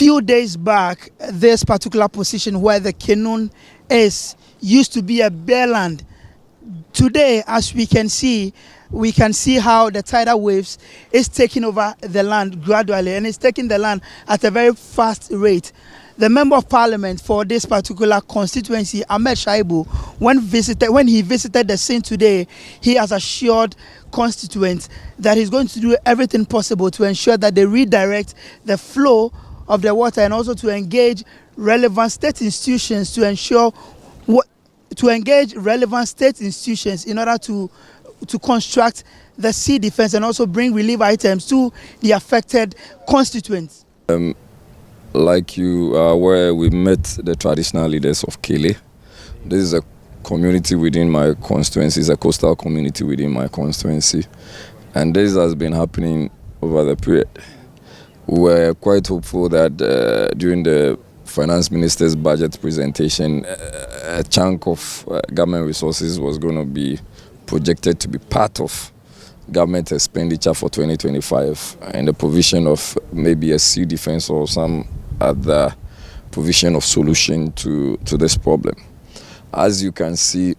few days back, this particular position where the Kenun is used to be a bare land. Today, as we can see how the tidal waves is taking over the land gradually, and it's taking the land at a very fast rate. The Member of Parliament for this particular constituency, Ahmed Shaibu, when he visited the scene today, he has assured constituents that he's going to do everything possible to ensure that they redirect the flow of the water, and also to engage relevant state institutions in order to construct the sea defense and also bring relief items to the affected constituents. Like you are aware, we met the traditional leaders of Kelee. This is a community within my constituency, it's a coastal community within my constituency. And this has been happening over the period. We were quite hopeful that during the finance minister's budget presentation, a chunk of government resources was going to be projected to be part of government expenditure for 2025, and the provision of maybe a sea defense or some other provision of solution to this problem. As you can see,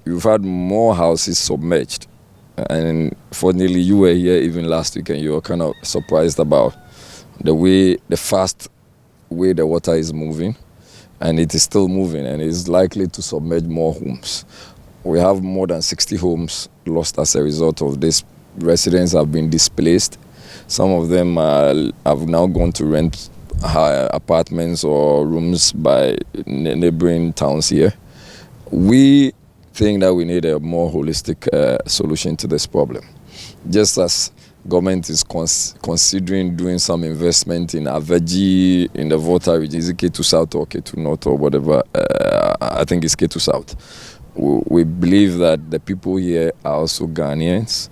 you've had more houses submerged, and fortunately you were here even last week and you were kind of surprised about the fast way the water is moving, and it is still moving and is likely to submerge more homes. We have more than 60 homes lost as a result of this. Residents have been displaced. Some of them have now gone to rent apartments or rooms by neighboring towns here. We think that we need a more holistic solution to this problem. Just as government is considering doing some investment in Aveji, in the Volta region, is it K2 South or K2 North or whatever? I think it's K2 South. We believe that the people here are also Ghanaians.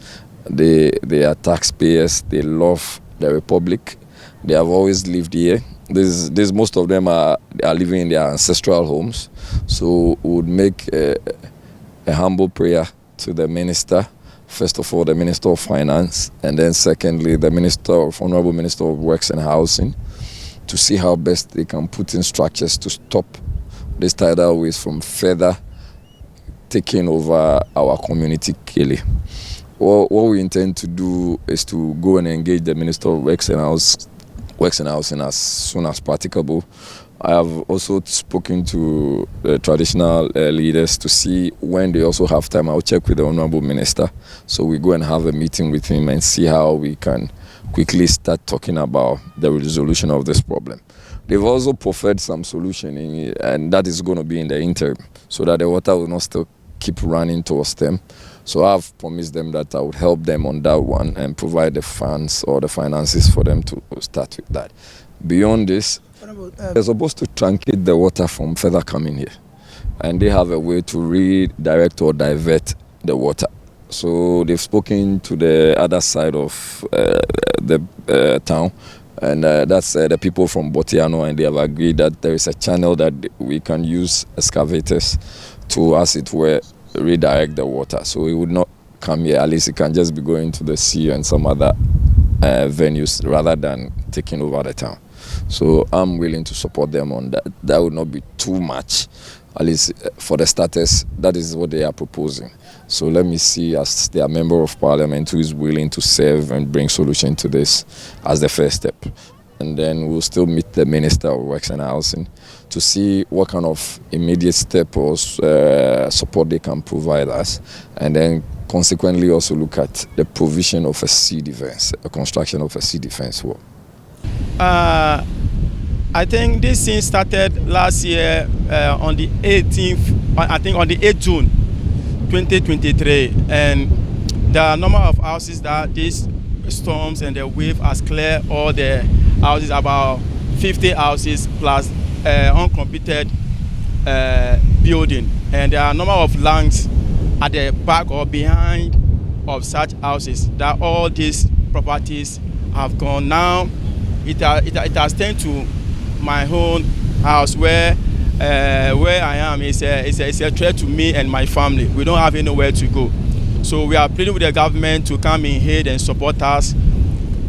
They are taxpayers. They love the Republic. They have always lived here. Most of them are living in their ancestral homes. So we would make a humble prayer to the minister. First of all, the Minister of Finance, and then secondly, the Honorable Minister of Works and Housing, to see how best they can put in structures to stop this tidal waves from further taking over our community, Kelee. What we intend to do is to go and engage the Minister of Works and Housing as soon as practicable. I have also spoken to the traditional leaders to see when they also have time. I'll check with the Honorable Minister. So we go and have a meeting with him and see how we can quickly start talking about the resolution of this problem. They've also proffered some solution, and that is going to be in the interim, so that the water will not still keep running towards them. So I've promised them that I would help them on that one and provide the funds or the finances for them to start with that. Beyond this, they're supposed to truncate the water from further coming here, and they have a way to redirect or divert the water. So they've spoken to the other side of the town, and that's the people from Botiano, and they have agreed that there is a channel that we can use excavators to, as it were, redirect the water. So it would not come here, at least it can just be going to the sea and some other venues rather than taking over the town. So I'm willing to support them on that. That would not be too much, at least for the starters. That is what they are proposing. So let me see, as their Member of Parliament who is willing to serve and bring solution to this as the first step. And then we'll still meet the Minister of Works and Housing to see what kind of immediate step or support they can provide us. And then consequently also look at the provision of a sea defense, a construction of a sea defense wall. I think this thing started last year on the 18th, I think on the 8th June 2023, and the number of houses that these storms and the wave has cleared all the houses, about 50 houses plus uncompleted building, and there are a number of lands at the back or behind of such houses that all these properties have gone. Now it has turned to my own house where I am. It's a threat to me and my family. We don't have anywhere to go. So we are pleading with the government to come in aid and support us.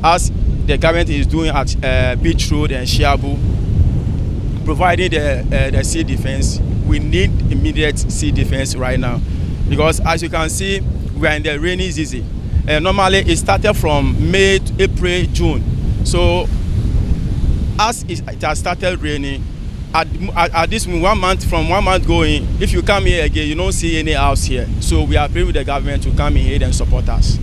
As the government is doing at Beach Road and Shiabu, providing the sea defense. We need immediate sea defense right now, because as you can see, we are in the rainy season. Normally it started from May to April, June. So as it has started raining, at this 1 month, from 1 month going, if you come here again, you don't see any house here. So we are praying with the government to come in here and support us.